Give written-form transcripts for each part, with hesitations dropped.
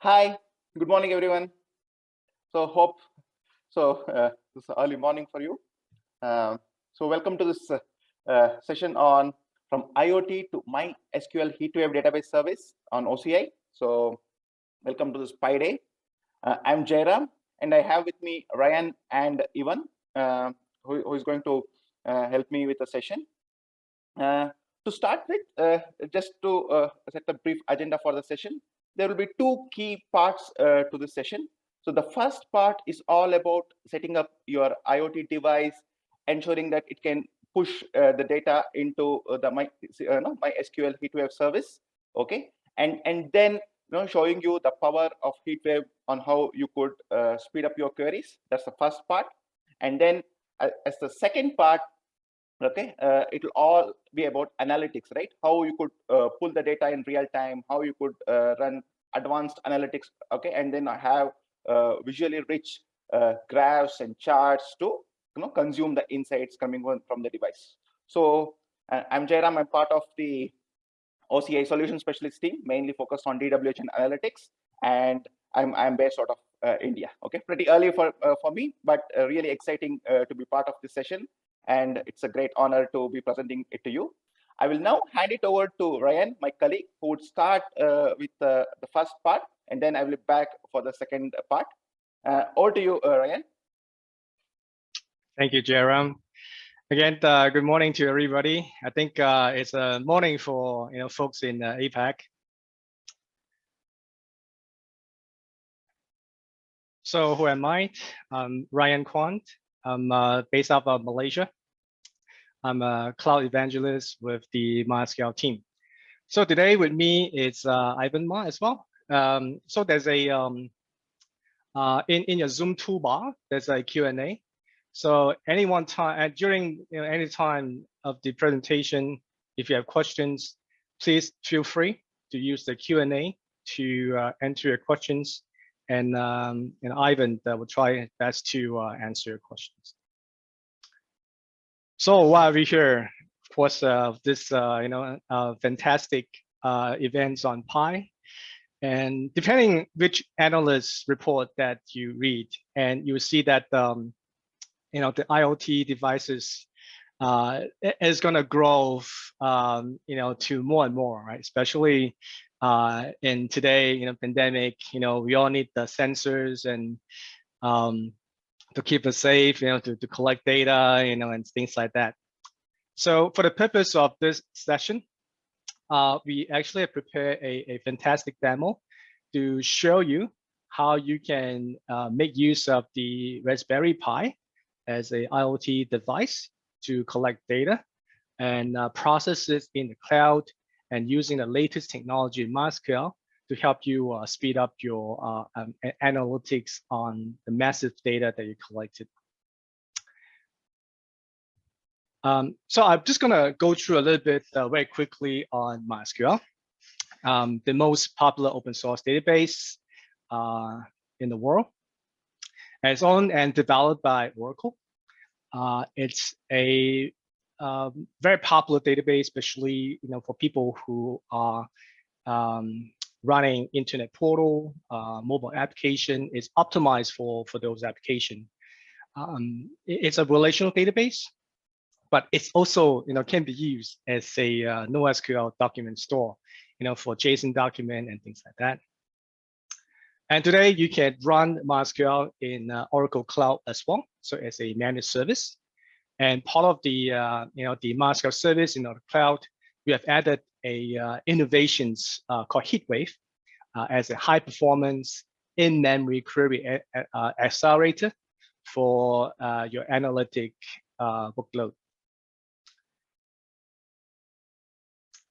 Hi, good morning, everyone. So hope this is early morning for you. So welcome to this session on from IOT to MySQL HeatWave Database Service on OCI. So welcome to this Pi Day. I'm Jayaram, and I have with me Ryan and Ivan, who is going to help me with the session. To start with, just to set a brief agenda for the session, there will be two key parts to this session. So the first part is all about setting up your IoT device, ensuring that it can push the data into the MySQL HeatWave service. Okay, and then showing you the power of HeatWave on how you could speed up your queries. That's the first part, and then as the second part, okay, it will all be about analytics, right? How you could pull the data in real time, how you could run advanced analytics, okay, and then have visually rich graphs and charts to consume the insights coming from the device. So I'm Jairam. I'm part of the OCI solution specialist team, mainly focused on DWH and analytics, and I'm based out of India. Okay, pretty early for me, but really exciting to be part of this session, and it's a great honor to be presenting it to you. I will now hand it over to Ryan, my colleague, who would start with the first part, and then I will be back for the second part. Over to you, Ryan. Thank you, Jayaram. Again, good morning to everybody. I think it's a morning for folks in APAC. So who am I? I'm Ryan Quant. I'm based out of Malaysia. I'm a cloud evangelist with the MySQL team. So today with me is Ivan Ma as well. So there's a in your Zoom toolbar, there's a Q&A. So during any time of the presentation, if you have questions, please feel free to use the Q&A to enter your questions, and Ivan will try his best to answer your questions. So while we're here, of course, this fantastic events on Pi. And depending which analyst report that you read, and you will see that the IoT devices is going to grow, to more and more, right? Especially in today, pandemic. We all need the sensors and to keep us safe, to collect data, and things like that. So for the purpose of this session, we actually have prepared a fantastic demo to show you how you can make use of the Raspberry Pi as a IoT device to collect data and process it in the cloud, and using the latest technology in MySQL to help you speed up your analytics on the massive data that you collected. So I'm just going to go through a little bit very quickly on MySQL, the most popular open source database in the world. And it's owned and developed by Oracle. It's a very popular database, especially for people who are running internet portal, mobile application. Is optimized for those applications. It's a relational database, but it's also can be used as a NoSQL document store, for JSON document and things like that. And today you can run MySQL in Oracle Cloud as well, so as a managed service. And part of the the MySQL service in our cloud, we have added a innovations called HeatWave as a high performance in-memory query accelerator for your analytic workload.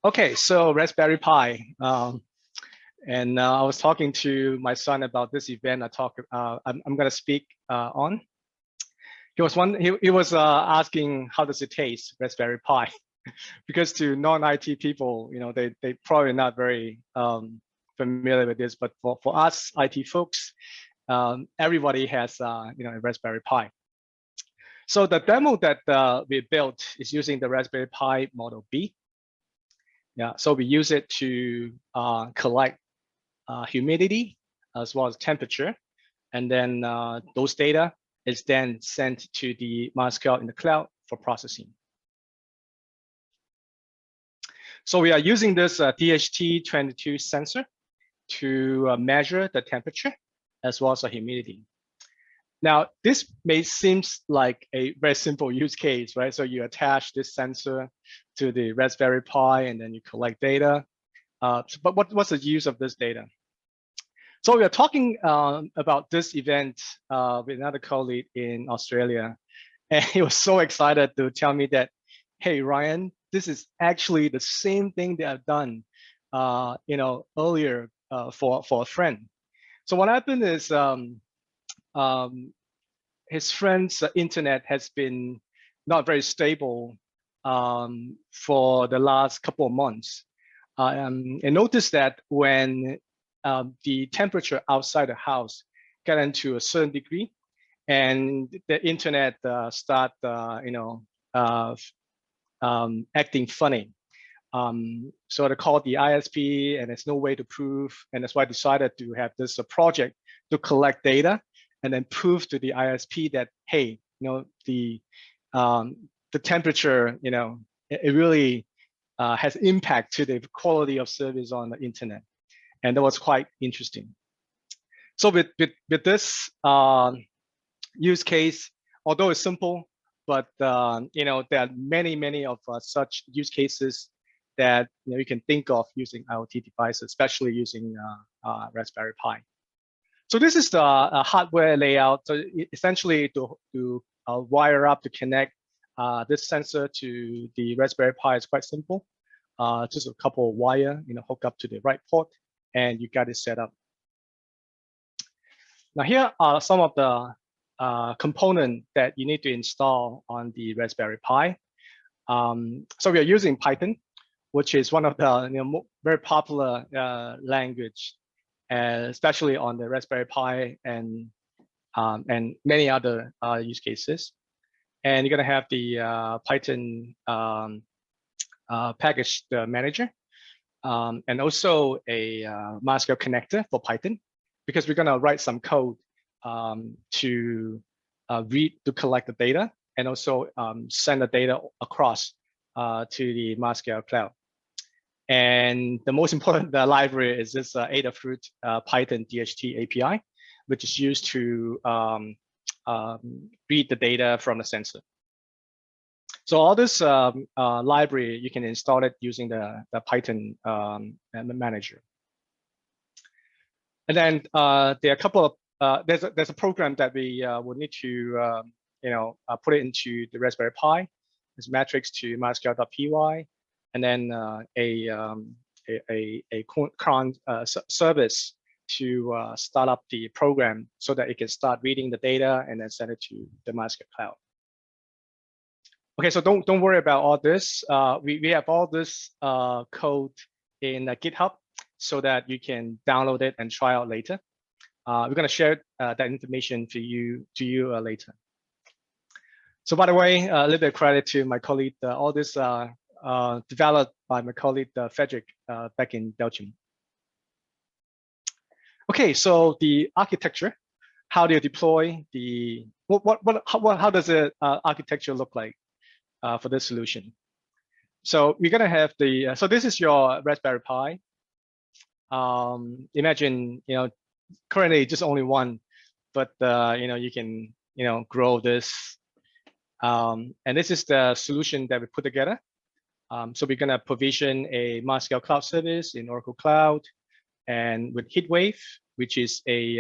Okay, so Raspberry Pi, and I was talking to my son about this event. I'm going to speak on. He was asking how does it taste, Raspberry Pi, because to non-IT people, they probably not very familiar with this, but for us IT folks, everybody has a Raspberry Pi. So the demo that we built is using the Raspberry Pi Model B. Yeah, so we use it to collect humidity as well as temperature. And then those data is then sent to the MySQL in the cloud for processing. So we are using this DHT22 sensor to measure the temperature as well as the humidity. Now, this may seem like a very simple use case, right? So you attach this sensor to the Raspberry Pi and then you collect data. But what's the use of this data? So we are talking about this event with another colleague in Australia, and he was so excited to tell me that, hey, Ryan, this is actually the same thing that I've done, earlier for a friend. So what happened is his friend's internet has been not very stable for the last couple of months. And notice that when the temperature outside the house get into a certain degree, and the internet start, acting funny. So they called the ISP, and there's no way to prove, and that's why I decided to have this project to collect data and then prove to the ISP that, hey, the temperature, it really has impact to the quality of service on the internet. And that was quite interesting. So with this use case, although it's simple, but there are many of such use cases that you can think of using IoT devices, especially using Raspberry Pi. So this is the hardware layout. So essentially, to wire up to connect this sensor to the Raspberry Pi is quite simple. Just a couple of wire, hook up to the right port, and you got it set up. Now here are some of the components that you need to install on the Raspberry Pi. So we are using Python, which is one of the very popular language, especially on the Raspberry Pi and many other use cases. And you're going to have the Python package manager, and also a MySQL connector for Python, because we're going to write some code to collect the data and also send the data across to the MySQL cloud. And the most important library is this Adafruit Python DHT API, which is used to read the data from the sensor. So all this library, you can install it using the Python manager. And then there are a couple of, there's a program that we will need to put it into the Raspberry Pi. There's metrics to mysql.py, and then a cron service to start up the program so that it can start reading the data and then send it to the MySQL cloud. Okay, so don't worry about all this. We have all this code in GitHub so that you can download it and try out later. We're going to share that information to you later. So by the way, a little bit of credit to my colleague. All this developed by my colleague Frederick back in Belgium. Okay, so the architecture. How do you deploy the how does the architecture look like for this solution? So we're gonna have the so this is your Raspberry Pi. Imagine currently just only one, but you can grow this. And this is the solution that we put together. So we're gonna provision a MySQL cloud service in Oracle Cloud, and with HeatWave, which is a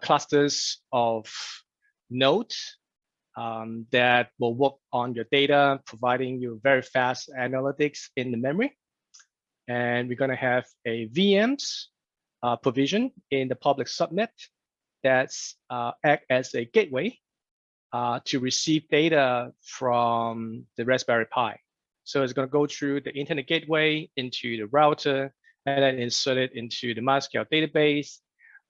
clusters of nodes that will work on your data, providing you very fast analytics in the memory. And we're going to have a VMs provision in the public subnet that's act as a gateway to receive data from the Raspberry Pi. So it's going to go through the internet gateway into the router and then insert it into the MySQL database.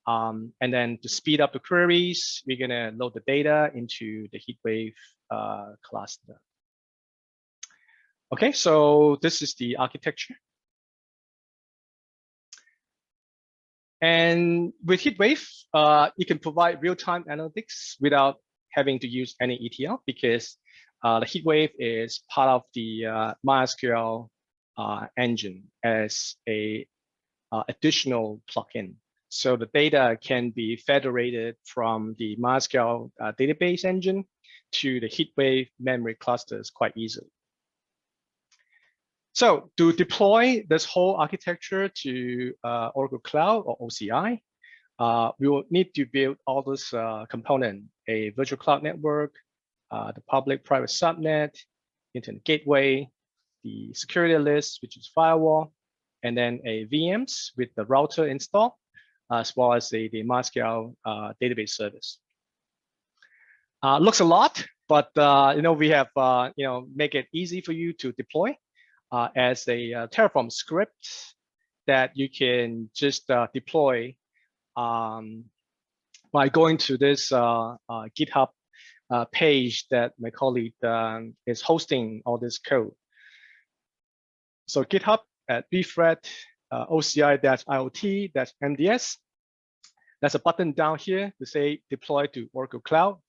And then to speed up the queries, we're going to load the data into the HeatWave cluster. Okay, so this is the architecture. And with HeatWave, you can provide real-time analytics without having to use any ETL, because the HeatWave is part of the MySQL engine as a additional plugin. So the data can be federated from the MySQL database engine to the HeatWave memory clusters quite easily. So to deploy this whole architecture to Oracle Cloud or OCI, we will need to build all this component: a virtual cloud network, the public-private subnet, internet gateway, the security list, which is firewall, and then a VMs with the router installed, as well as the MySQL database service. Looks a lot, but we have make it easy for you to deploy as a Terraform script that you can just deploy by going to this GitHub page that my colleague is hosting all this code. So GitHub at bthread OCI-IOT-MDS. There's a button down here to say deploy to Oracle Cloud.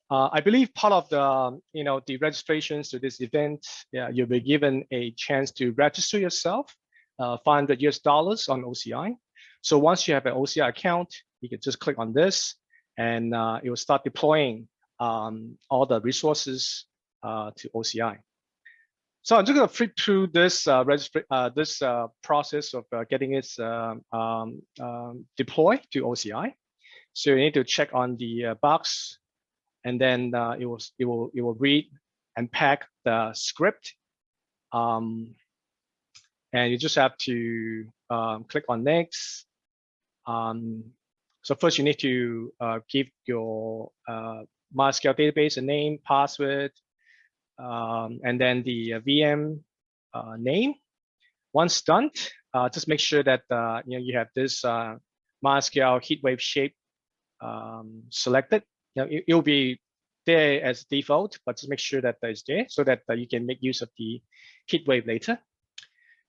I believe part of the the registrations to this event, you'll be given a chance to register yourself, $500 on OCI. So once you have an OCI account, you can just click on this, and it will start deploying all the resources to OCI. So I'm just going to flip through this process of getting it deployed to OCI. So you need to check on the box, and then it will read and pack the script, and you just have to click on next. So first you need to give your MySQL database a name, password, and then the VM name. Once done, just make sure that you have this MySQL HeatWave shape selected. It will be there as default, but just make sure that that is there so that you can make use of the HeatWave later.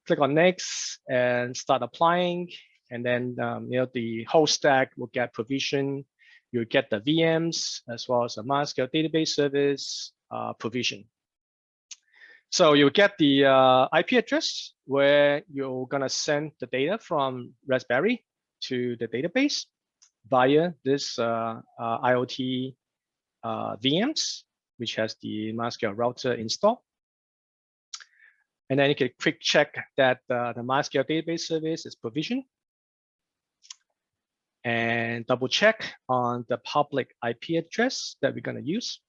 Click on next and start applying, and then the whole stack will get provision. You'll get the VMs as well as the MySQL database service provision. So you'll get the IP address where you're gonna send the data from Raspberry to the database via this IoT VMs, which has the MySQL router installed. And then you can quick check that the MySQL database service is provisioned, and double check on the public IP address that we're going to use.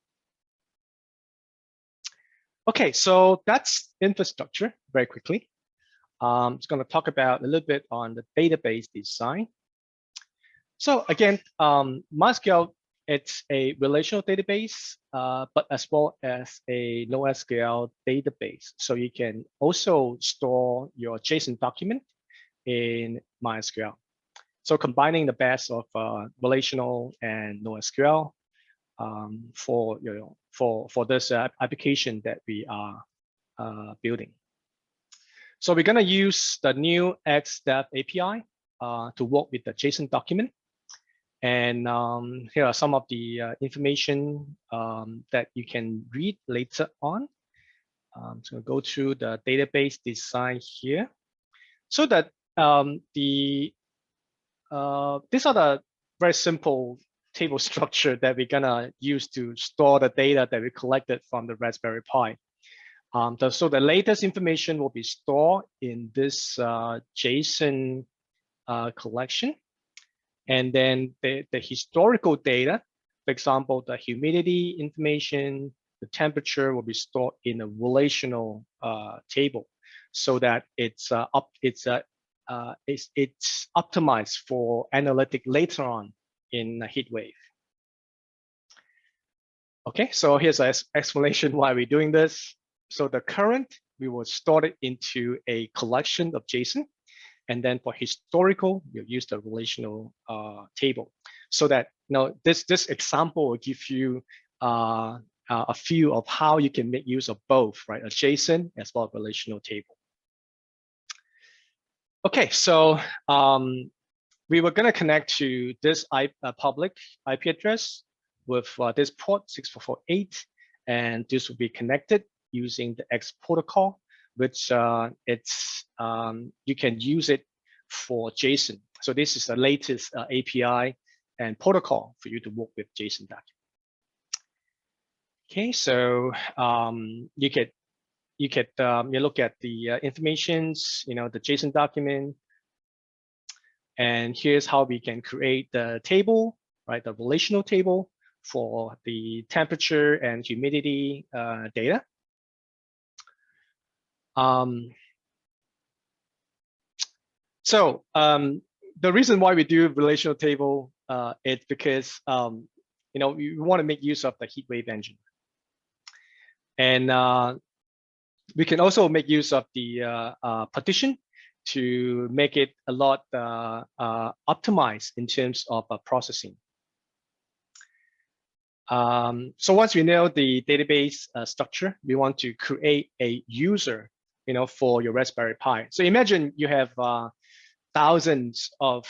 Okay, so that's infrastructure very quickly. I'm just going to talk about a little bit on the database design. So again, MySQL, it's a relational database, but as well as a NoSQL database. So you can also store your JSON document in MySQL. So combining the best of relational and NoSQL for this application that we are building. So we're going to use the new XDev API to work with the JSON document. And here are some of the information that you can read later on. So we'll go through the database design here. So that these are the very simple table structure that we're gonna use to store the data that we collected from the Raspberry Pi. So the latest information will be stored in this JSON collection. And then the historical data, for example, the humidity information, the temperature will be stored in a relational table, so that it's optimized for analytic later on in HeatWave. Okay, so here's an explanation why we're doing this. So the current, we will store it into a collection of JSON. And then for historical, you'll use the relational table. So that this example will give you a feel of how you can make use of both, right? A JSON as well as relational table. Okay, so we were going to connect to this public IP address with this port 6448, and this will be connected using the X protocol, which you can use it for JSON. So this is the latest API and protocol for you to work with JSON document. Okay, so you look at the informations, the JSON document, and here's how we can create the table, right? The relational table for the temperature and humidity data. The reason why we do relational table is because we want to make use of the HeatWave engine, and we can also make use of the partition to make it a lot optimized in terms of processing. So once we know the database structure, we want to create a user, for your Raspberry Pi. So imagine you have thousands of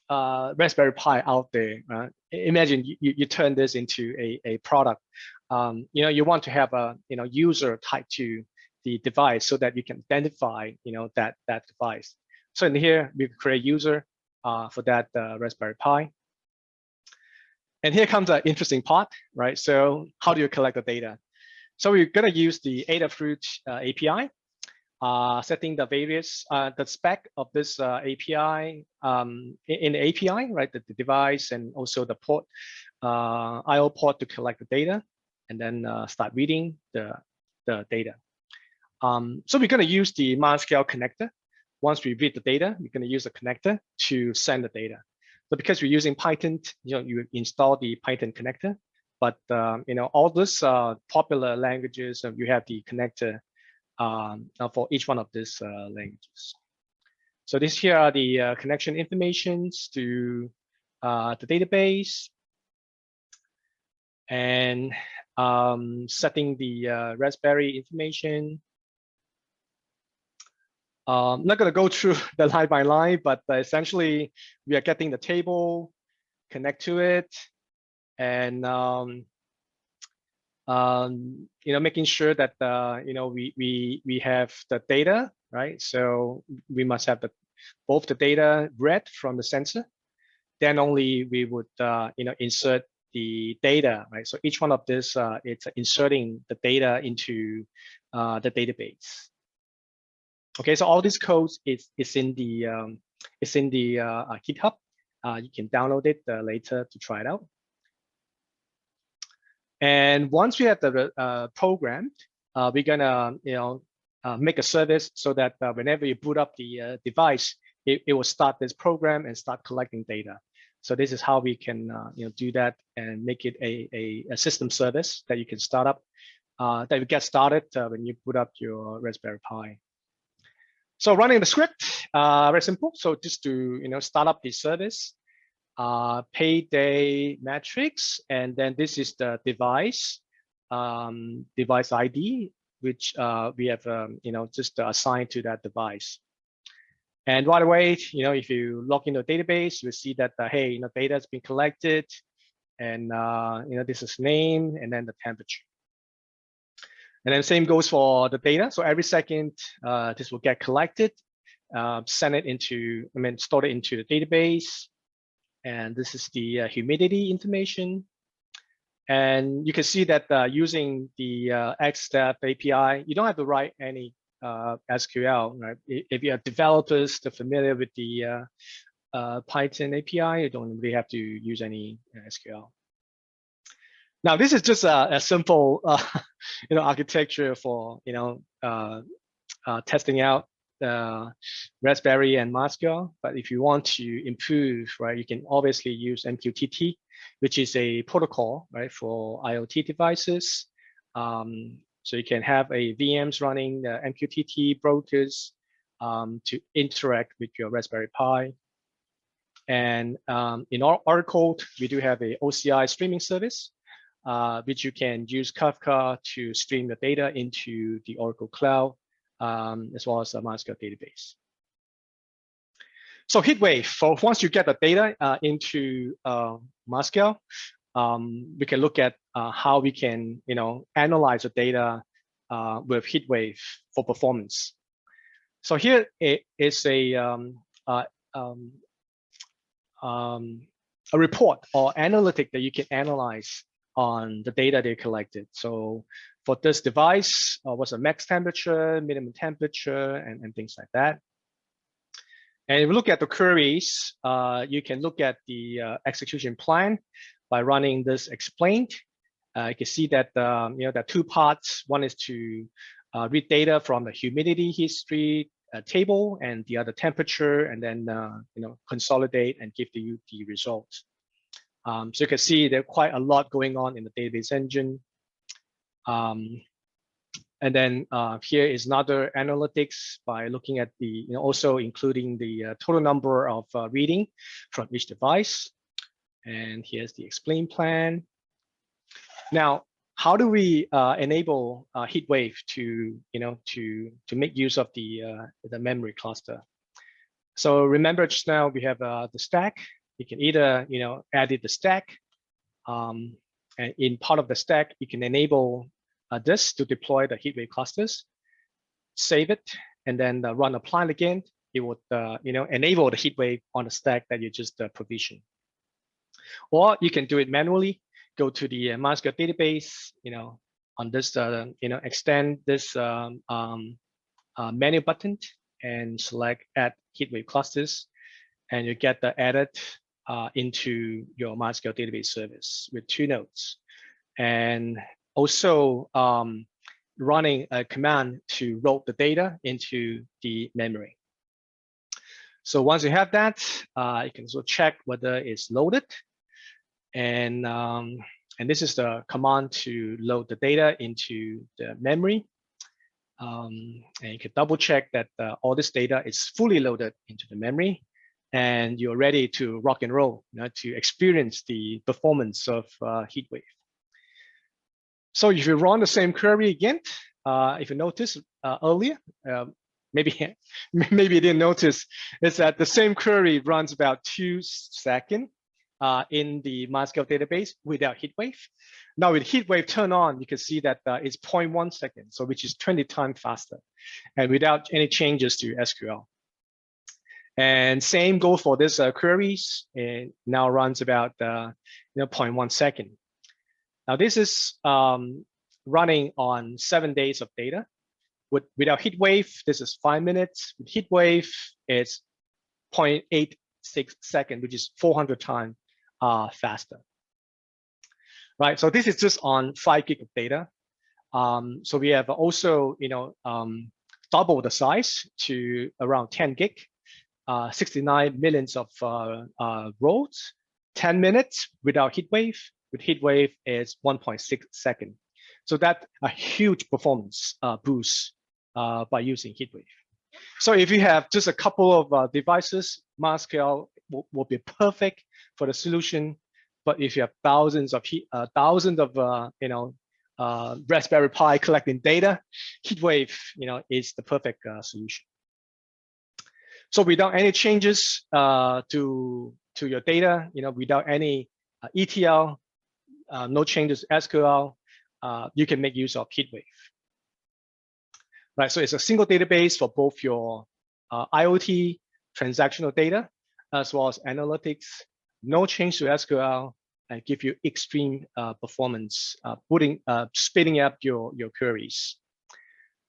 Raspberry Pi out there. Imagine you turn this into a product. You want to have a user tied to the device so that you can identify that device. So in here we create user for that Raspberry Pi. And here comes the interesting part, right? So how do you collect the data? So we're going to use the Adafruit API, setting the various the spec of this API in the API, right? The device and also the port, IO port to collect the data, and then start reading the data. So we're going to use the MySQL connector. Once we read the data, we're going to use the connector to send the data. So because we're using Python, you install the Python connector. But all these popular languages, you have the connector for each one of these languages. So this here are the connection informations to the database, and setting the Raspberry information. I'm not going to go through the line by line, but essentially we are getting the table, connect to it, and making sure that we have the data, right? So we must have both the data read from the sensor, then only we would insert the data, right? So each one of this it's inserting the data into the database. Okay, so all this code is in the GitHub. You can download it later to try it out. And once we have the program, we're gonna make a service so that whenever you boot up the device, it will start this program and start collecting data. So this is how we can do that and make it a system service that you can start up, that you get started when you boot up your Raspberry Pi. So running the script, very simple. So just to start up the service, payday metrics, and then this is the device ID, which we have just assigned to that device. And right away, if you log into a database, you see that hey, data has been collected, and this is name and then the temperature. And then same goes for the data. So every second, this will get collected, send it into, store it into the database. And this is the humidity information. And you can see that using the XStep API, you don't have to write any SQL, right? If you have developers that are familiar with the Python API, you don't really have to use any SQL. Now, this is just a simple, architecture for testing out the Raspberry and MySQL. But if you want to improve, right, you can obviously use MQTT, which is a protocol, right, for IoT devices. So you can have a VMs running the MQTT brokers to interact with your Raspberry Pi. And in our Oracle, we do have a OCI streaming service, which you can use Kafka to stream the data into the Oracle Cloud, as well as the MySQL database. So HeatWave, for once you get the data into MySQL, we can look at how we can, analyze the data with HeatWave for performance. So here it is a report or analytic that you can analyze on the data they collected. So for this device, what's the max temperature, minimum temperature, and things like that. And if you look at the queries, you can look at the execution plan by running this explained. You can see that there are two parts. One is to read data from the humidity history table, and the other temperature, and then consolidate and give you the results. So you can see there's quite a lot going on in the database engine. And then here is another analytics by looking at the, also including the total number of reading from each device. And here's the explain plan. Now, how do we enable HeatWave to make use of the memory cluster? So remember just now we have the stack. You can either edit the stack, and in part of the stack you can enable this to deploy the HeatWave clusters, save it, and then run apply again. It would enable the HeatWave on the stack that you just provisioned. Or you can do it manually. Go to the MySQL database, on this, extend this menu button and select add HeatWave clusters, and you get the added into your MySQL database service with 2 nodes. And also running a command to load the data into the memory. So once you have that, you can also check whether it's loaded. And this is the command to load the data into the memory. And you can double check that all this data is fully loaded into the memory, and you're ready to rock and roll, to experience the performance of HeatWave. So if you run the same query again, if you notice earlier, maybe you didn't notice, is that the same query runs about 2 seconds in the MySQL database without HeatWave. Now with HeatWave turned on, you can see that it's 0.1 seconds, so which is 20 times faster, and without any changes to SQL. And same goes for this queries. It now runs about 0.1 second. Now this is running on 7 days of data. Without HeatWave, this is 5 minutes. With HeatWave, it's 0.86 seconds, which is 400 times faster. Right, so this is just on 5 gig of data. So we have also, double the size to around 10 gig, 69 millions of rows, 10 minutes without HeatWave. With HeatWave, is 1.6 seconds. So that's a huge performance boost by using HeatWave. So if you have just a couple of devices, MySQL will be perfect for the solution. But if you have thousands of Raspberry Pi collecting data, HeatWave, is the perfect solution. So without any changes to your data, without any ETL, no changes to SQL, you can make use of HeatWave. Right, so it's a single database for both your IoT transactional data as well as analytics. No change to SQL, and give you extreme performance, speeding up your queries.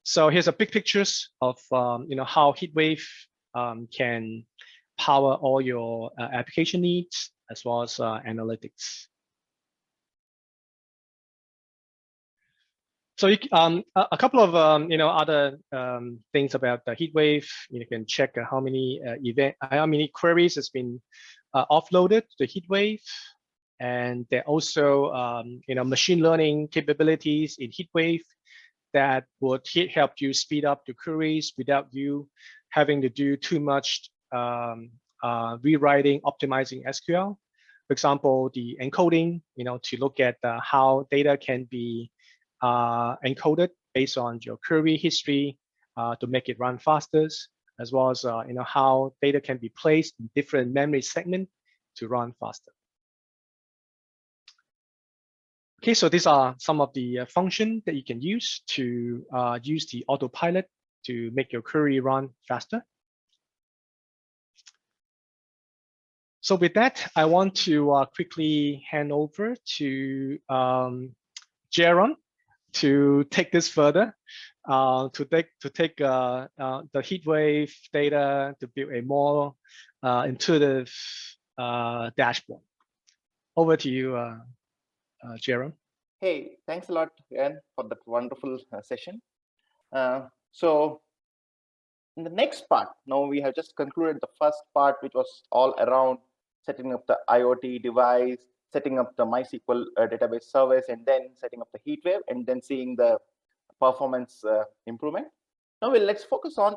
So here's a big pictures of how HeatWave can power all your application needs as well as analytics. So a couple of other things about the HeatWave. You can check how many queries has been offloaded to HeatWave, and there are also machine learning capabilities in HeatWave that would help you speed up the queries without you having to do too much rewriting, optimizing SQL. For example, the encoding, to look at how data can be encoded based on your query history to make it run faster. as well as how data can be placed in different memory segments to run faster. Okay, so these are some of the functions that you can use to use the autopilot to make your query run faster. So with that, I want to quickly hand over to Jayaram to take this further, to take the HeatWave data to build a more intuitive dashboard. Over to you, Jayaram. Hey, thanks a lot, Ian, for that wonderful session. So in the next part, now we have just concluded the first part, which was all around setting up the IoT device, setting up the MySQL database service, and then setting up the HeatWave, and then seeing the performance improvement. Now let's focus on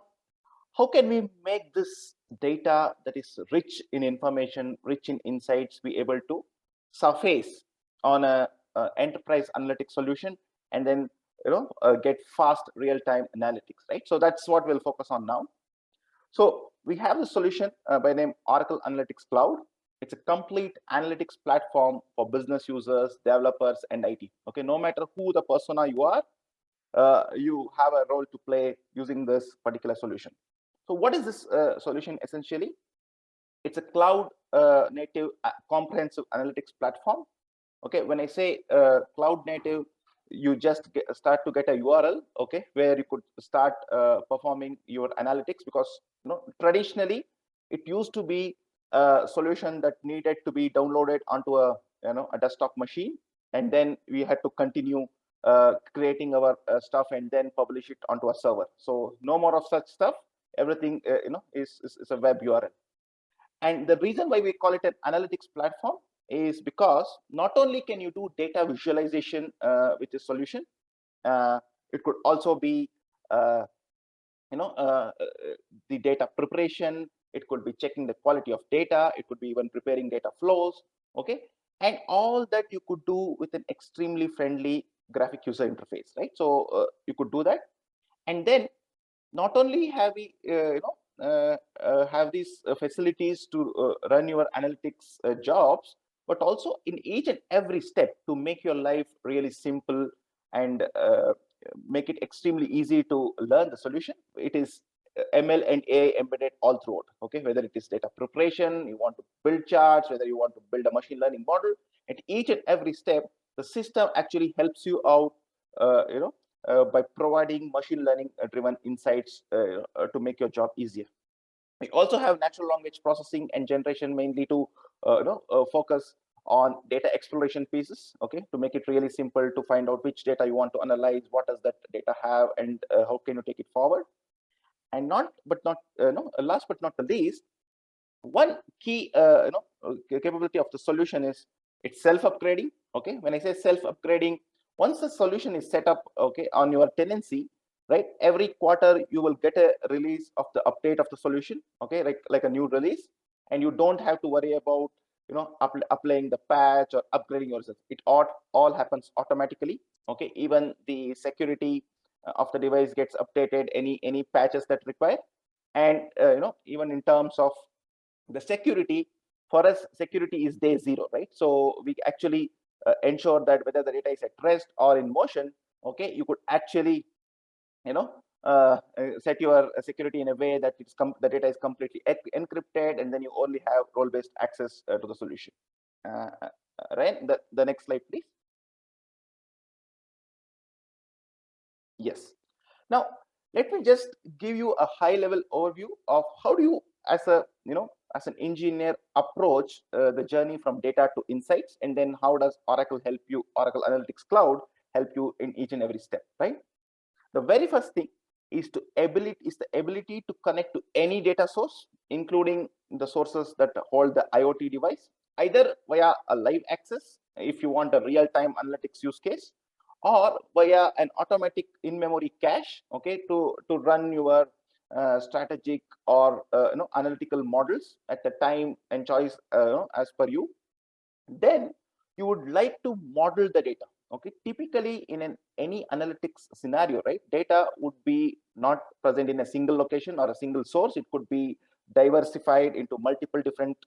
how can we make this data that is rich in information, rich in insights, be able to surface on a enterprise analytics solution, and then get fast real-time analytics, right? So that's what we'll focus on now. So we have a solution by name Oracle Analytics Cloud. It's a complete analytics platform for business users, developers, and IT. Okay, no matter who the persona you are, you have a role to play using this particular solution. So what is this solution essentially? It's a cloud native comprehensive analytics platform. Okay, when I say cloud native, you just start to get a URL, okay, where you could start performing your analytics, because traditionally it used to be a solution that needed to be downloaded onto a desktop machine, and then we had to continue creating our stuff and then publish it onto a server. So no more of such stuff. Everything is a web URL. And the reason why we call it an analytics platform is because not only can you do data visualization with this solution, it could also be the data preparation. It could be checking the quality of data. It could be even preparing data flows. Okay, and all that you could do with an extremely friendly graphic user interface, right? So you could do that, and then not only have we have these facilities to run your analytics jobs, but also in each and every step to make your life really simple and make it extremely easy to learn the solution. It is ML and AI embedded all throughout. Okay, whether it is data preparation, you want to build charts, whether you want to build a machine learning model, at each and every step, the system actually helps you out, by providing machine learning driven insights to make your job easier. We also have natural language processing and generation, mainly to focus on data exploration pieces, okay, to make it really simple to find out which data you want to analyze, what does that data have, and how can you take it forward. And last but not the least, one key capability of the solution is it's self-upgrading. Okay, when I say self-upgrading, once the solution is set up, okay, on your tenancy, right, every quarter you will get a release of the update of the solution, okay, like a new release, and you don't have to worry about applying the patch or upgrading yourself. It all happens automatically. Okay, even the security of the device gets updated, any patches that require, and even in terms of the security, for us security is day zero, right? So we actually ensure that whether the data is at rest or in motion, okay, you could actually set your security in a way that the data is completely encrypted, and then you only have role-based access to the solution. Right, the next slide please. Yes, now let me just give you a high level overview of how do you as an engineer approach the journey from data to insights, and then how does Oracle Oracle Analytics Cloud help you in each and every step, right? The very first thing is the ability to connect to any data source, including the sources that hold the IoT device, either via a live access if you want a real-time analytics use case, or via an automatic in-memory cache, okay, to run your strategic or analytical models at the time and choice as per you. Then you would like to model the data, Okay, typically in any analytics scenario, right, data would be not present in a single location or a single source. It could be diversified into multiple different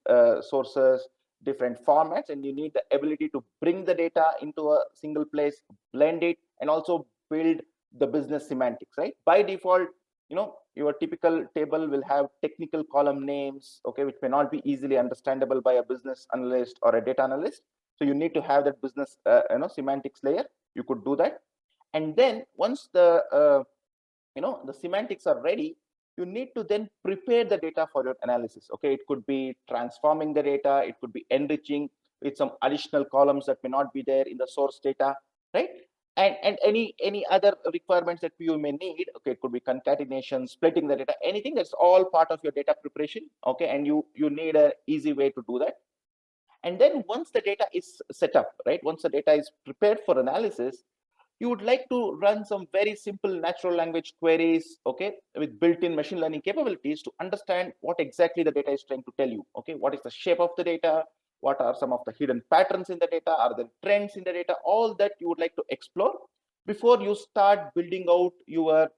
sources, different formats, and you need the ability to bring the data into a single place, blend it, and also build the business semantics, right? By default, your typical table will have technical column names, okay, which may not be easily understandable by a business analyst or a data analyst. So you need to have that business semantics layer. You could do that, and then once the the semantics are ready, you need to then prepare the data for your analysis. Okay, it could be transforming the data, it could be enriching with some additional columns that may not be there in the source data, right? And any other requirements that you may need. Okay, it could be concatenation, splitting the data, anything. That's all part of your data preparation. Okay, and you need an easy way to do that. And then once the data is set up, right, once the data is prepared for analysis, you would like to run some very simple natural language queries, okay, with built-in machine learning capabilities to understand what exactly the data is trying to tell you. Okay, what is the shape of the data? What are some of the hidden patterns in the data? Are there trends in the data? All that you would like to explore before you start building out your,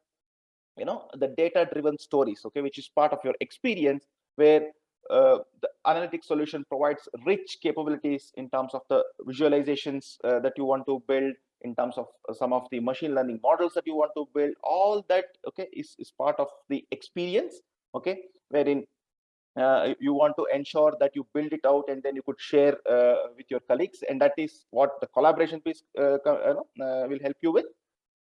the data-driven stories, okay, which is part of your experience, where the analytics solution provides rich capabilities in terms of the visualizations that you want to build, in terms of some of the machine learning models that you want to build. All that, okay, is part of the experience, okay, wherein you want to ensure that you build it out and then you could share with your colleagues, and that is what the collaboration piece will help you with,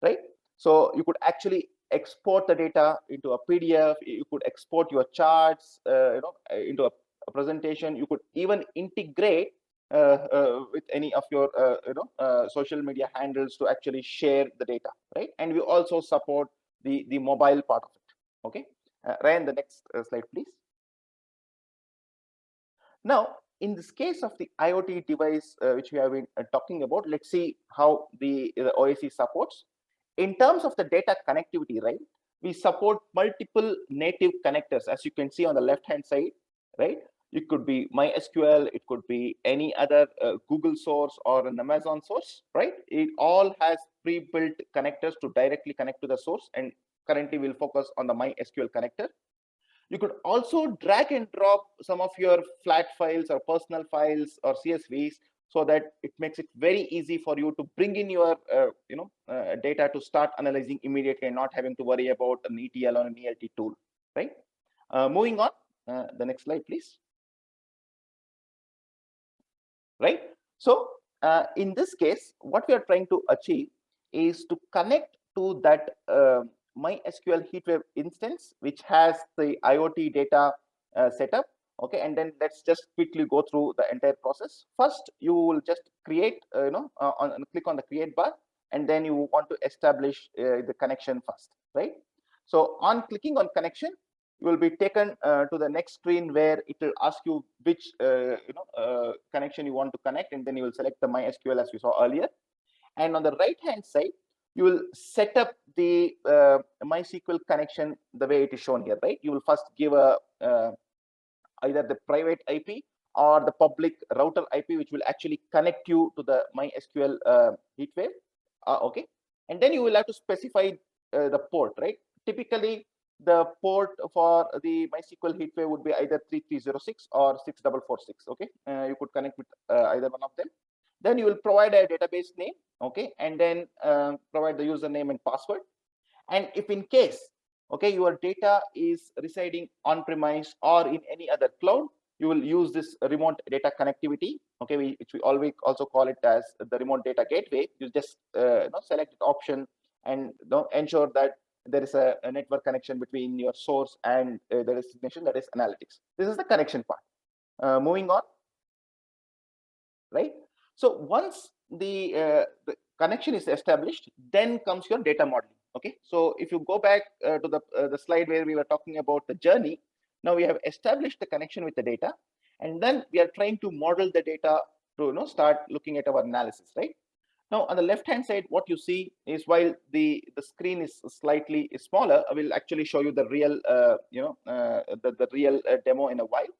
right? So you could actually export the data into a PDF. You could export your charts, into a presentation. You could even integrate with any of your, social media handles to actually share the data, right? And we also support the mobile part of it. Okay, Ryan, the next slide, please. Now, in this case of the IoT device, which we have been talking about, let's see how the OSC supports. In terms of the data connectivity, right, we support multiple native connectors, as you can see on the left-hand side, right? It could be MySQL, it could be any other Google source or an Amazon source, right? It all has pre-built connectors to directly connect to the source, and currently we'll focus on the MySQL connector. You could also drag and drop some of your flat files or personal files or CSVs, so that it makes it very easy for you to bring in your data to start analyzing immediately and not having to worry about an ETL or an ELT tool, right? Moving on, the next slide, please. Right. So in this case, what we are trying to achieve is to connect to that MySQL HeatWave instance, which has the IoT data setup. Okay, and then let's just quickly go through the entire process. First, you will just create, click on the create bar, and then you want to establish the connection first, right? So on clicking on connection, you will be taken to the next screen, where it will ask you which connection you want to connect, and then you will select the MySQL as we saw earlier. And on the right hand side, you will set up the MySQL connection the way it is shown here, right? You will first give a either the private IP or the public router IP, which will actually connect you to the MySQL HeatWave. Okay, and then you will have to specify the port, right? Typically, the port for the MySQL HeatWave would be either 3306 or 6446. Okay, you could connect with either one of them. Then you will provide a database name, okay, and then provide the username and password. And if in case, okay, your data is residing on premise or in any other cloud, you will use this remote data connectivity, okay, which we always also call it as the remote data gateway. You just select the option and ensure that there is a network connection between your source and the destination, that is analytics. This is the connection part. Moving on, right? So once the connection is established, then comes your data modeling. Okay, so if you go back to the slide where we were talking about the journey, now we have established the connection with the data, and then we are trying to model the data to start looking at our analysis, right? Now on the left hand side, what you see is, while the screen is slightly smaller, I will actually show you the real the real demo in a while,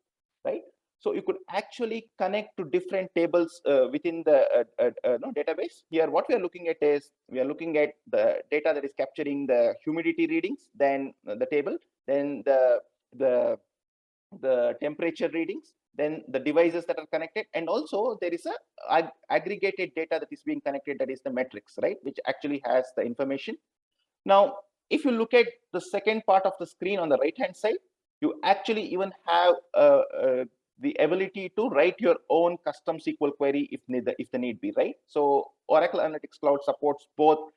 right? So you could actually connect to different tables within the database. Here, what we are looking at is we are looking at the data that is capturing the humidity readings, then the table, then the temperature readings, then the devices that are connected, and also there is a aggregated data that is being connected, that is the metrics, right, which actually has the information. Now, if you look at the second part of the screen on the right hand side, you actually even have the ability to write your own custom SQL query if the need be, right? So Oracle Analytics Cloud supports both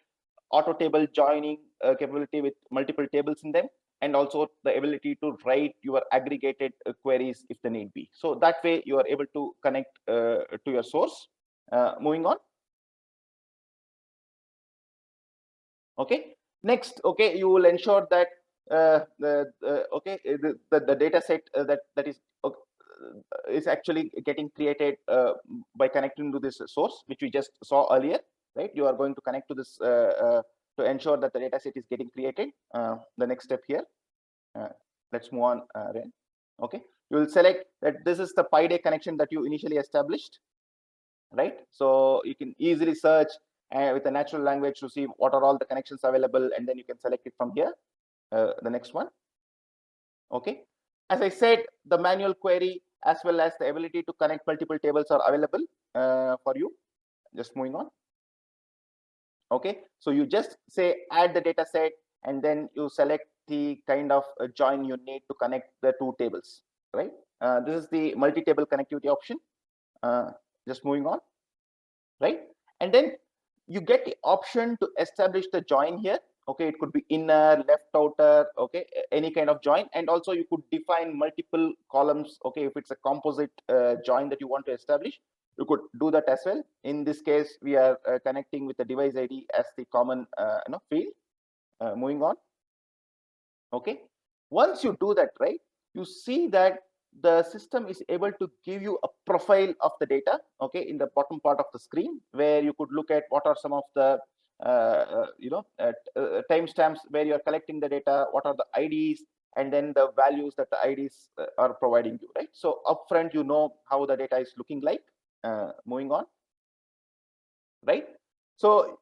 auto table joining capability with multiple tables in them, and also the ability to write your aggregated queries if the need be. So that way you are able to connect to your source. Moving on. Okay. Next, okay, you will ensure that the data set that is actually getting created by connecting to this source, which we just saw earlier, right? You are going to connect to this to ensure that the data set is getting created. The next step here. Let's move on, Ren. Okay, you will select that this is the Pi-day connection that you initially established, right? So you can easily search with a natural language to see what are all the connections available, and then you can select it from here. The next one. Okay, as I said, the manual query as well as the ability to connect multiple tables are available for you. Just moving on. Okay, so you just say add the data set, and then you select the kind of join you need to connect the two tables, right? This is the multi-table connectivity option. Just moving on, right? And then you get the option to establish the join here. Okay, it could be inner, left outer, okay, any kind of join, and also you could define multiple columns. Okay, if it's a composite join that you want to establish, you could do that as well. In this case, we are connecting with the device ID as the common field. Moving on. Okay, once you do that, right, you see that the system is able to give you a profile of the data, okay, in the bottom part of the screen, where you could look at what are some of the timestamps where you are collecting the data, what are the IDs, and then the values that the IDs are providing you, right? So upfront, you know how the data is looking like. Moving on, right? So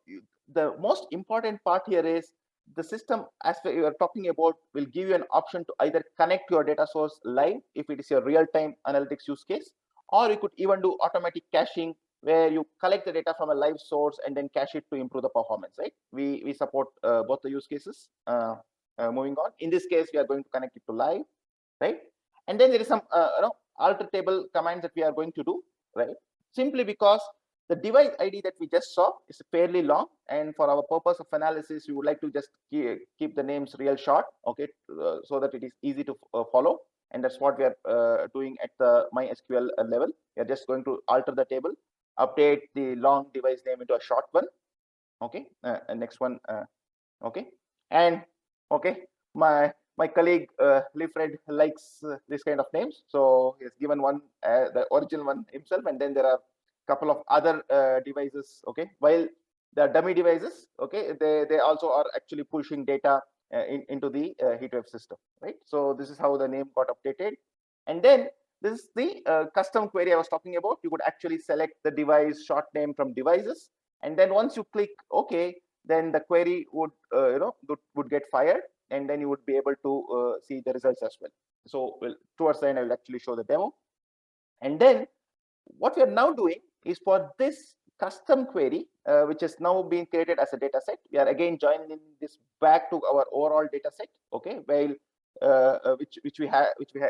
the most important part here is the system, as we are talking about, will give you an option to either connect your data source live if it is your real-time analytics use case, or you could even do automatic caching where you collect the data from a live source and then cache it to improve the performance, right? We support both the use cases. Moving on, in this case, we are going to connect it to live, right? And then there is some alter table commands that we are going to do, right? Simply because the device ID that we just saw is fairly long, and for our purpose of analysis, we would like to just keep the names real short, okay, so that it is easy to follow. And that's what we are doing at the MySQL level. We are just going to alter the table, update the long device name into a short one. Okay, next one. Okay, and okay, my colleague Leafred likes this kind of names, so he has given one the original one himself, and then there are couple of other devices, okay, while the dummy devices, okay, they also are actually pushing data into the HeatWave system, right? So this is how the name got updated. And then this is the custom query I was talking about. You could actually select the device short name from devices, and then once you click OK, then the query would would get fired, and then you would be able to see the results as well. So towards the end, I will actually show the demo. And then what we are now doing is for this custom query, which is now being created as a data set, we are again joining this back to our overall data set, okay, while which we have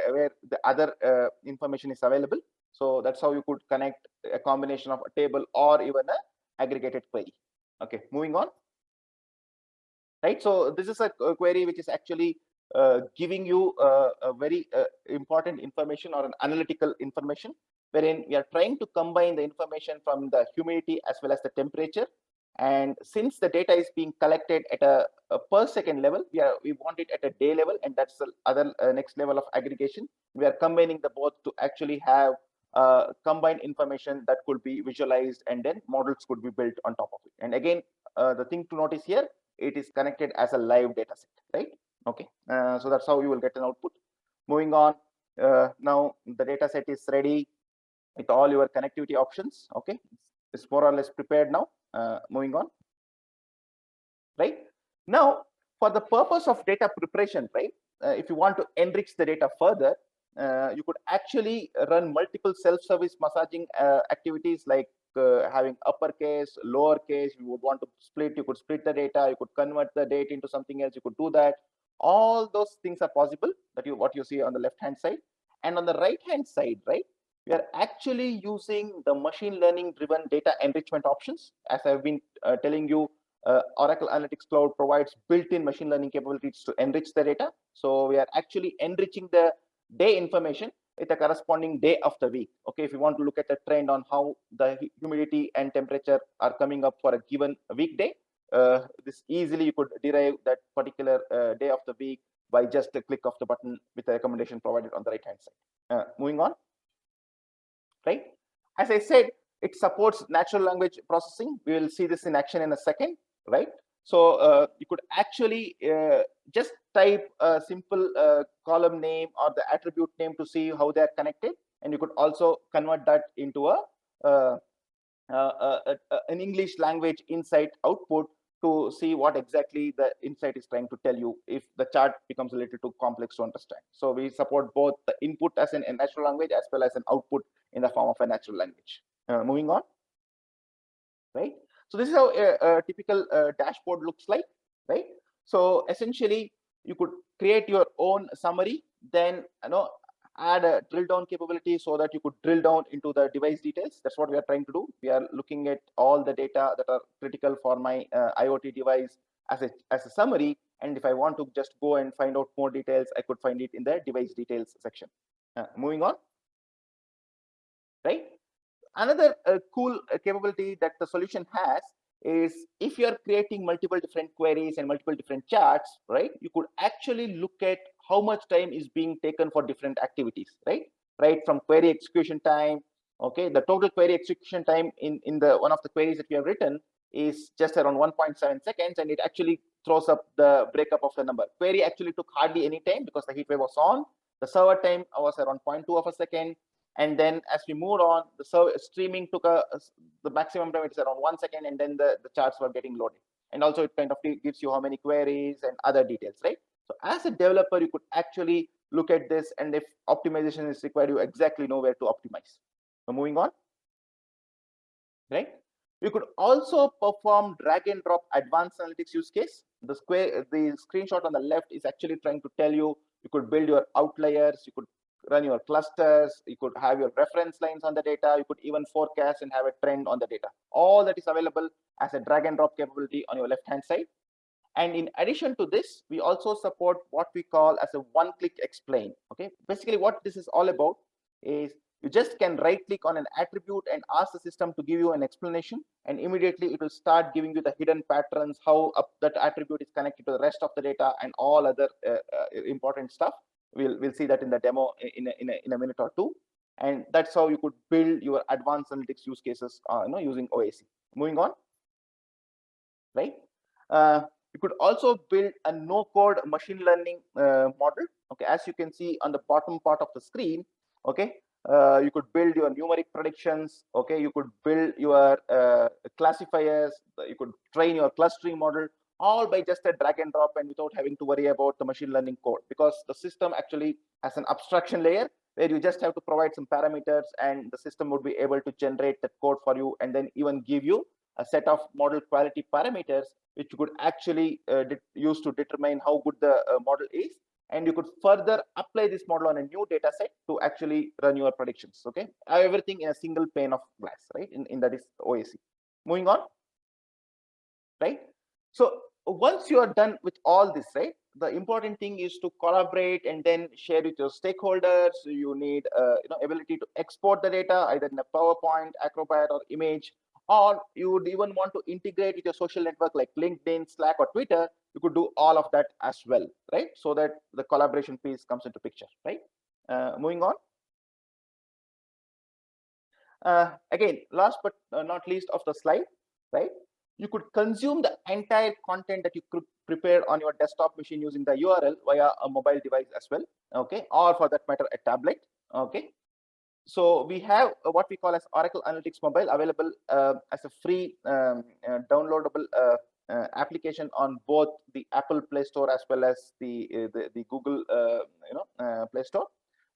where the other information is available. So that's how you could connect a combination of a table or even a aggregated query. Okay, moving on. Right, so this is a query which is actually giving you a very important information or an analytical information, wherein we are trying to combine the information from the humidity as well as the temperature. And since the data is being collected at a per second level, we want it at a day level, and that's the other next level of aggregation. We are combining the both to actually have combined information that could be visualized, and then models could be built on top of it. And again, the thing to notice here, it is connected as a live data set, right? Okay, so that's how you will get an output. Moving on, now the data set is ready with all your connectivity options. Okay, it's more or less prepared now. Moving on. Right now, for the purpose of data preparation, right, if you want to enrich the data further, you could actually run multiple self-service massaging activities, like having uppercase, lowercase. You would want to split, you could split the data, you could convert the data into something else, you could do that. All those things are possible, that what you see on the left hand side. And on the right hand side, right, we are actually using the machine learning driven data enrichment options. As I've been telling you, Oracle Analytics Cloud provides built-in machine learning capabilities to enrich the data. So we are actually enriching the day information with the corresponding day of the week. Okay, if you want to look at the trend on how the humidity and temperature are coming up for a given weekday, this easily you could derive that particular day of the week by just a click of the button with the recommendation provided on the right hand side. Moving on. Right, as I said, it supports natural language processing. We will see this in action in a second. Right, so you could actually just type a simple column name or the attribute name to see how they are connected, and you could also convert that into an English language insight output to see what exactly the insight is trying to tell you if the chart becomes a little too complex to understand. So we support both the input as a natural language as well as an output in the form of a natural language. Moving on. Right, so this is how a typical dashboard looks like. Right, so essentially you could create your own summary, then add a drill down capability so that you could drill down into the device details. That's what we are trying to do. We are looking at all the data that are critical for my IoT device as a summary, and if I want to just go and find out more details, I could find it in the device details section. Moving on. Right, another cool capability that the solution has is, if you are creating multiple different queries and multiple different charts, right, you could actually look at how much time is being taken for different activities. Right, from query execution time. Okay, the total query execution time in the one of the queries that we have written is just around 1.7 seconds, and it actually throws up the breakup of the number. Query actually took hardly any time because the heat wave was on. The server time was around 0.2 of a second. And then as we moved on, the streaming took the maximum time, it's around 1 second, and then the charts were getting loaded. And also it kind of gives you how many queries and other details, right? So as a developer, you could actually look at this, and if optimization is required, you exactly know where to optimize. So moving on. Right, you could also perform drag and drop advanced analytics use case. The screenshot on the left is actually trying to tell you, you could build your outliers, you could run your clusters, you could have your reference lines on the data, you could even forecast and have a trend on the data. All that is available as a drag and drop capability on your left hand side. And in addition to this, we also support what we call as a one-click explain. Okay, basically what this is all about is, you just can right click on an attribute and ask the system to give you an explanation, and immediately it will start giving you the hidden patterns, how that attribute is connected to the rest of the data, and all other important stuff. We'll see that in the demo in a minute or two. And that's how you could build your advanced analytics use cases using OAC. Moving on. Right, you could also build a no-code machine learning model. Okay, as you can see on the bottom part of the screen. Okay, you could build your numeric predictions. Okay, you could build your classifiers, you could train your clustering model, all by just a drag and drop, and without having to worry about the machine learning code, because the system actually has an abstraction layer where you just have to provide some parameters, and the system would be able to generate that code for you, and then even give you a set of model quality parameters which you could actually use to determine how good the model is. And you could further apply this model on a new data set to actually run your predictions. Okay, everything in a single pane of glass, right? In that is OAC. Moving on. Right, so once you are done with all this, right, the important thing is to collaborate and then share with your stakeholders. You need ability to export the data either in a PowerPoint, Acrobat, or image, or you would even want to integrate with your social network like LinkedIn, Slack, or Twitter. You could do all of that as well, right? So that the collaboration piece comes into picture, right? Moving on. Again, last but not least of the slide, right? you could consume the entire content that you could prepare on your desktop machine using the URL via a mobile device as well, okay, or for that matter, a tablet, okay. So we have what we call as Oracle Analytics Mobile available as a free downloadable application on both the Apple Play Store as well as the Google Play Store.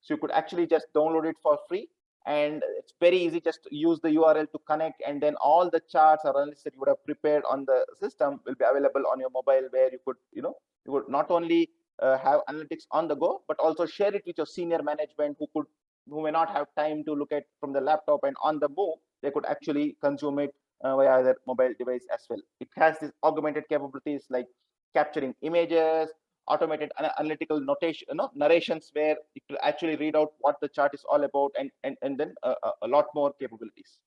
So you could actually just download it for free, and it's very easy. Just use the URL to connect, and then all the charts or analysis that you would have prepared on the system will be available on your mobile, where you could you would not only have analytics on the go, but also share it with your senior management who may not have time to look at from the laptop, and on the move they could actually consume it via their mobile device as well. It has these augmented capabilities like capturing images, automated analytical notation, narrations, where it will actually read out what the chart is all about, and then a lot more capabilities.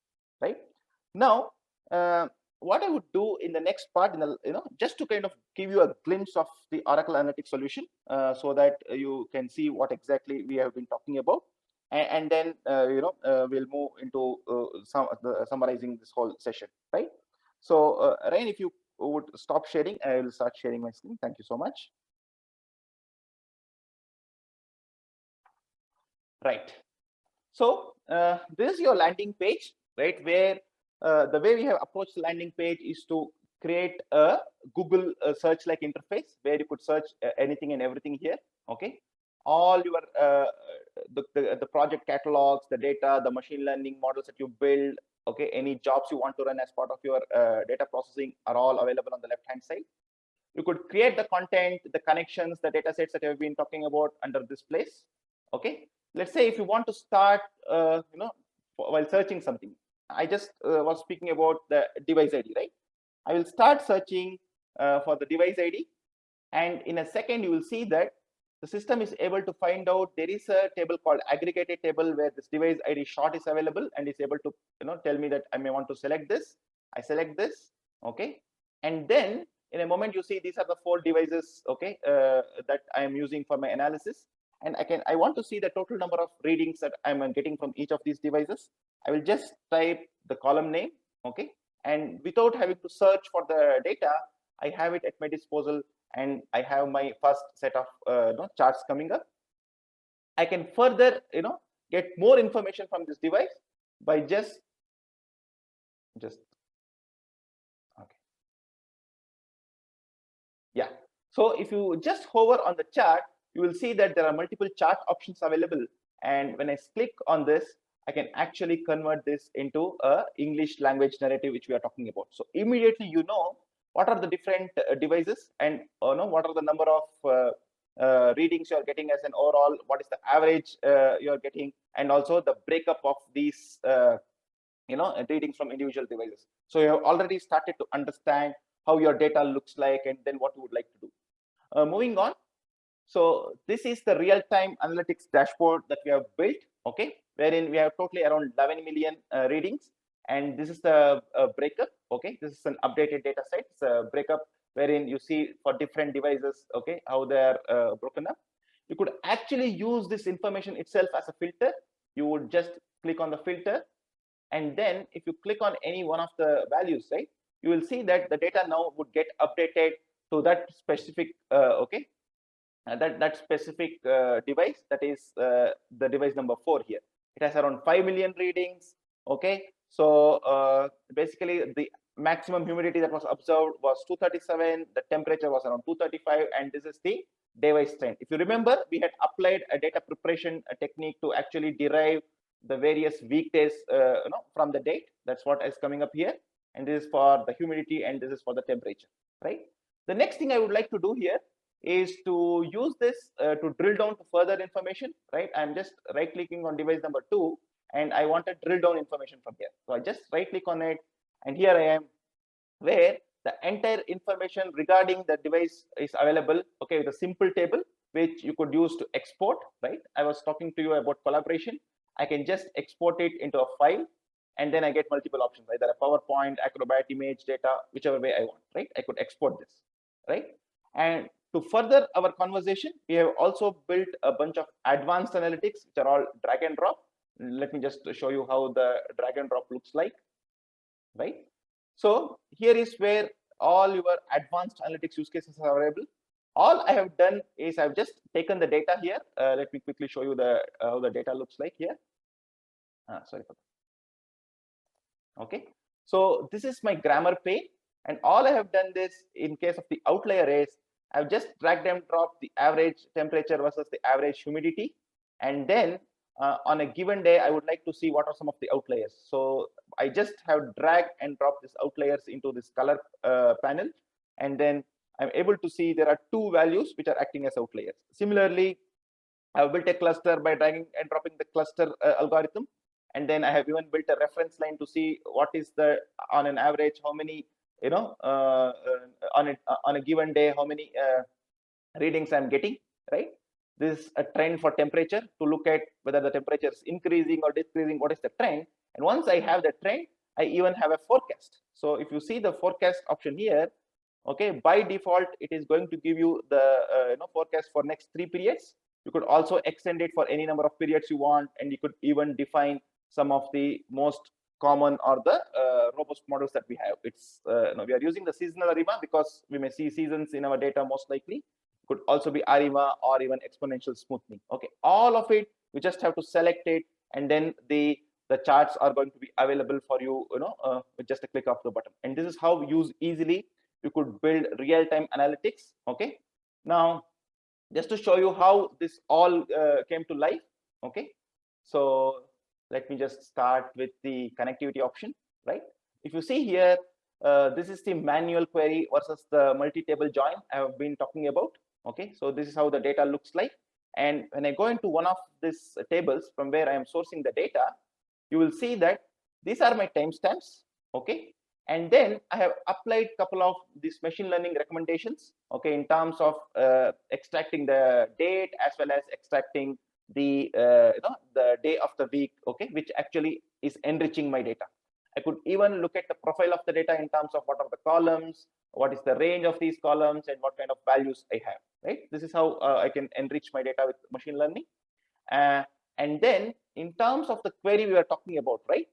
Right now, what I would do in the next part, just to kind of give you a glimpse of the Oracle Analytics solution, so that you can see what exactly we have been talking about, and then we'll move into summarizing this whole session, right? So Ryan, if you would stop sharing, I will start sharing my screen. Thank you so much. Right. So this is your landing page, right? Where the way we have approached the landing page is to create a Google search-like interface where you could search anything and everything here. Okay, all your the project catalogs, the data, the machine learning models that you build. Okay, any jobs you want to run as part of your data processing are all available on the left-hand side. You could create the content, the connections, the data sets that I've been talking about under this place. Okay, let's say if you want to start, while searching something, I just was speaking about the device ID, right? I will start searching for the device ID, and in a second you will see that the system is able to find out there is a table called aggregated table where this device ID short is available, and is able to tell me that I may want to select this. I select this, okay, and then in a moment you see these are the 4 devices, okay, that I am using for my analysis, and I want to see the total number of readings that I'm getting from each of these devices. I will just type the column name, okay, and without having to search for the data, I have it at my disposal, and I have my first set of charts coming up. I can further get more information from this device by just okay. Yeah, so if you just hover on the chart, you will see that there are multiple chart options available, and when I click on this, I can actually convert this into a English language narrative, which we are talking about. So immediately what are the different devices, and what are the number of readings you are getting as an overall, what is the average you are getting, and also the breakup of these readings from individual devices. So you have already started to understand how your data looks like, and then what you would like to do. Moving on. So this is the real-time analytics dashboard that we have built, okay, wherein we have totally around 11 million readings, and this is the breakup, okay. This is an updated data set. It's a breakup wherein you see for different devices, okay, how they're broken up. You could actually use this information itself as a filter. You would just click on the filter, and then if you click on any one of the values, right, you will see that the data now would get updated to that specific that specific device, that is the device number 4 here. It has around 5 million readings, okay. So basically the maximum humidity that was observed was 237, the temperature was around 235, and this is the device trend. If you remember, we had applied a data preparation technique to actually derive the various weekdays from the date. That's what is coming up here, and this is for the humidity, and this is for the temperature, right? The next thing I would like to do here is to use this to drill down to further information, right? I'm just right clicking on device number 2, and I want to drill down information from here. So I just right click on it, and here I am, where the entire information regarding the device is available, okay, with a simple table which you could use to export, right? I was talking to you about collaboration. I can just export it into a file, and then I get multiple options, either a PowerPoint, Acrobat, image, data, whichever way I want, right? I could export this, right? And to further our conversation, we have also built a bunch of advanced analytics, which are all drag and drop. Let me just show you how the drag and drop looks like, right? So here is where all your advanced analytics use cases are available. All I have done is I've just taken the data here. Let me quickly show you the how the data looks like here. Sorry for that. Okay, so this is my grammar pane, and all I have done this in case of the outlier is I've just dragged and dropped the average temperature versus the average humidity, and then on a given day I would like to see what are some of the outliers. So I just have dragged and dropped these outliers into this color panel, and then I'm able to see there are two values which are acting as outliers. Similarly, I've built a cluster by dragging and dropping the cluster algorithm, and then I have even built a reference line to see what is the on an average how many on a given day how many readings I'm getting, right? This is a trend for temperature to look at whether the temperature is increasing or decreasing, what is the trend. And once I have the trend, I even have a forecast. So if you see the forecast option here, okay, by default it is going to give you the forecast for next 3 periods. You could also extend it for any number of periods you want, and you could even define some of the most common or the robust models that we have. It's we are using the seasonal ARIMA because we may see seasons in our data most likely. Could also be ARIMA or even exponential smoothing. Okay, all of it, you just have to select it, and then the charts are going to be available for you, with just a click of the button. And this is how easily you could build real-time analytics. Okay, now just to show you how this all came to life. Okay, so let me just start with the connectivity option, right? If you see here, this is the manual query versus the multi-table join I have been talking about. Okay, so this is how the data looks like. And when I go into one of these tables from where I am sourcing the data, you will see that these are my timestamps. Okay, and then I have applied a couple of these machine learning recommendations, okay, in terms of extracting the date as well as extracting the the day of the week, okay, which actually is enriching my data. I could even look at the profile of the data in terms of what are the columns, what is the range of these columns, and what kind of values I have, right? This is how I can enrich my data with machine learning. And then in terms of the query we are talking about, right?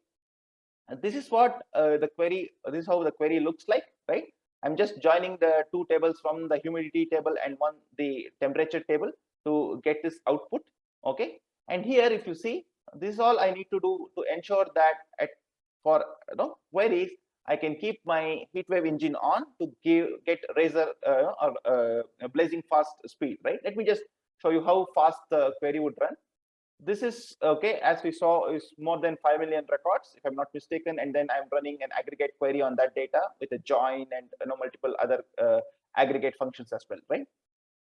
This is what this is how the query looks like, right? I'm just joining the two tables from the humidity table and the temperature table to get this output, okay? And here, if you see, this is all I need to do to ensure that for queries, I can keep my HeatWave engine on to get razor or blazing fast speed, right? Let me just show you how fast the query would run. This is okay, as we saw, is more than 5 million records, if I'm not mistaken, and then I'm running an aggregate query on that data with a join and multiple other aggregate functions as well, right?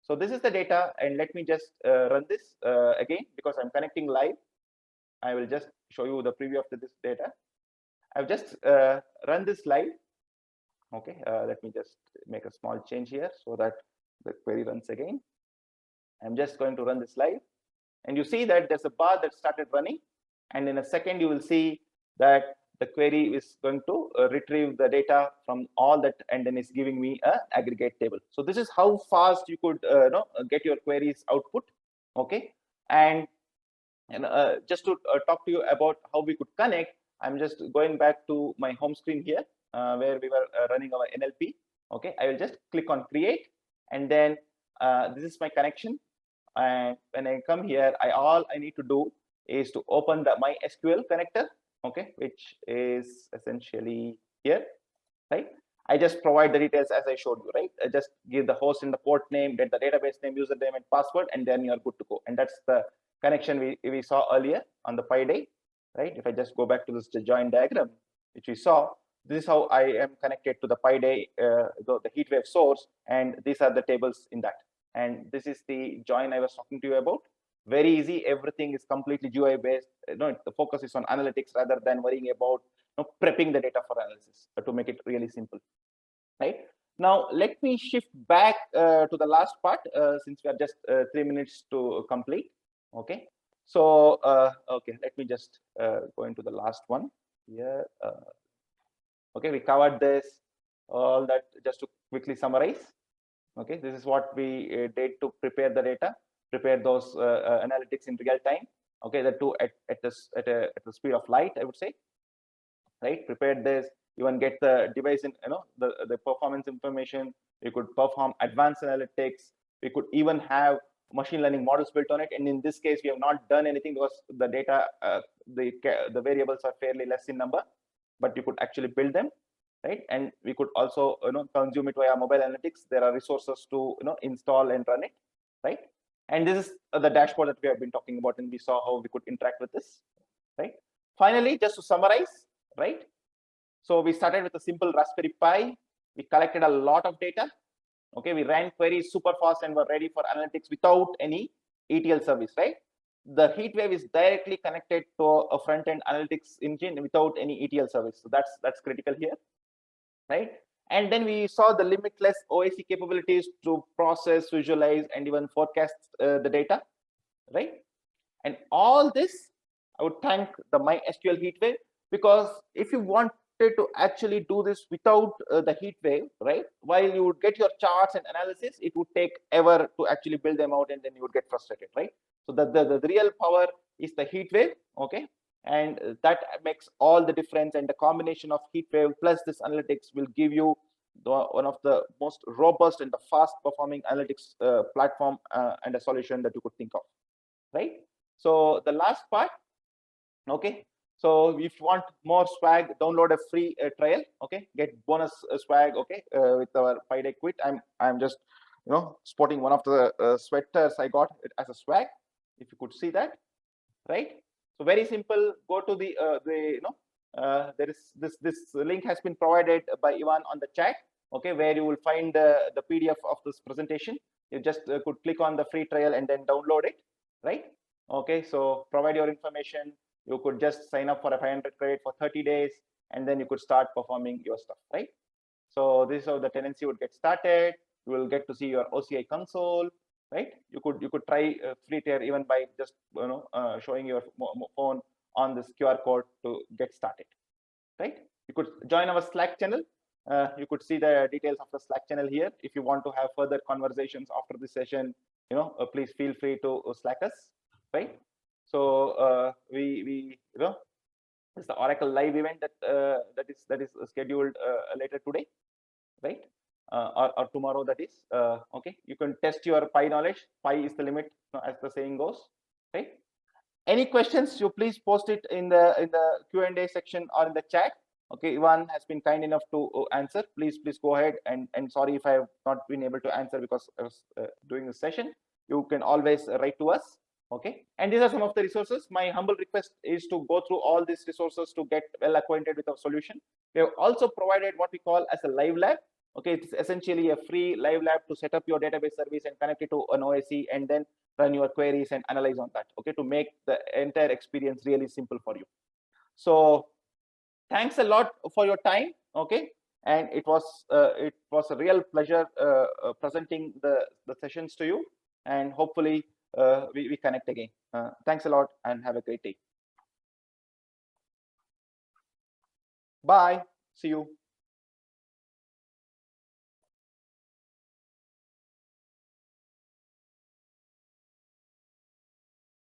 So this is the data, and let me just run this again because I'm connecting live. I will just show you the preview of this data. I've just run this live. Okay, let me just make a small change here so that the query runs again. I'm just going to run this live. And you see that there's a bar that started running, and in a second you will see that the query is going to retrieve the data from all that, and then is giving me an aggregate table. So this is how fast you could get your queries output. Okay, and just to talk to you about how we could connect, I'm just going back to my home screen here where we were running our NLP. Okay, I will just click on create, and then this is my connection. And when I come here, all I need to do is to open the MySQL connector, okay, which is essentially here, right? I just provide the details as I showed you, right? I just give the host and the port name, get the database name, username, and password, and then you're good to go. And that's the connection we saw earlier on the Pi day, right? If I just go back to this join diagram, which we saw, this is how I am connected to the Pi day, the HeatWave source, and these are the tables in that. And this is the join I was talking to you about. Very easy. Everything is completely GUI based. The focus is on analytics rather than worrying about prepping the data for analysis, to make it really simple. Right now, let me shift back to the last part since we are just 3 minutes to complete. Okay, so okay, let me just go into the last one here. Okay, we covered this, all that. Just to quickly summarize. Okay, this is what we did to prepare the data, prepare those analytics in real time. Okay, the two at the speed of light, I would say. Right, prepared this, even get the device in, the performance information. We could perform advanced analytics. We could even have machine learning models built on it. And in this case, we have not done anything because the data, the variables are fairly less in number, but you could actually build them, right? And we could also, consume it via mobile analytics. There are resources to, install and run it, right? And this is the dashboard that we have been talking about, and we saw how we could interact with this, right? Finally, just to summarize, right? So we started with a simple Raspberry Pi. We collected a lot of data. Okay, we ran queries super fast and were ready for analytics without any ETL service, right? The HeatWave is directly connected to a front-end analytics engine without any ETL service. So that's critical here, right? And then we saw the limitless OAC capabilities to process, visualize, and even forecast the data, right? And all this, I would thank the MySQL HeatWave, because if you wanted to actually do this without the HeatWave, right, while you would get your charts and analysis, it would take ever to actually build them out, and then you would get frustrated, right? So the real power is the HeatWave, okay? And that makes all the difference. And the combination of HeatWave plus this analytics will give you one of the most robust and the fast performing analytics platform and a solution that you could think of, right? So the last part, okay, so if you want more swag, download a free trial, okay, get bonus swag, okay, with our Pi Day Quit. I'm just sporting one of the sweaters I got it as a swag, if you could see that, right? So very simple. Go to the there is this link has been provided by Ivan on the chat, okay, where you will find the PDF of this presentation. You just could click on the free trial and then download it, right? Okay, so provide your information. You could just sign up for a 500 credit for 30 days, and then you could start performing your stuff, right? So this is how the tenancy would get started. You will get to see your OCI console, right? You could try free tier even by just showing your phone on this QR code to get started, right? You could join our Slack channel. You could see the details of the Slack channel here. If you want to have further conversations after this session, please feel free to Slack us, right? So we it's the Oracle live event that is scheduled later today, right? Or tomorrow, that is. Okay, you can test your Pi knowledge. Pi is the limit, as the saying goes, right? Any questions, you please post it in the Q&A section or in the chat. Okay, Ivan has been kind enough to answer. Please go ahead, and sorry if I have not been able to answer because I was doing the session. You can always write to us. Okay, and these are some of the resources. My humble request is to go through all these resources to get well acquainted with our solution. We have also provided what we call as a live lab. Okay, it's essentially a free live lab to set up your database service and connect it to an OAC, and then run your queries and analyze on that, okay, to make the entire experience really simple for you. So thanks a lot for your time, okay, and it was a real pleasure presenting the sessions to you, and hopefully we connect again. Thanks a lot, and have a great day. Bye. See you.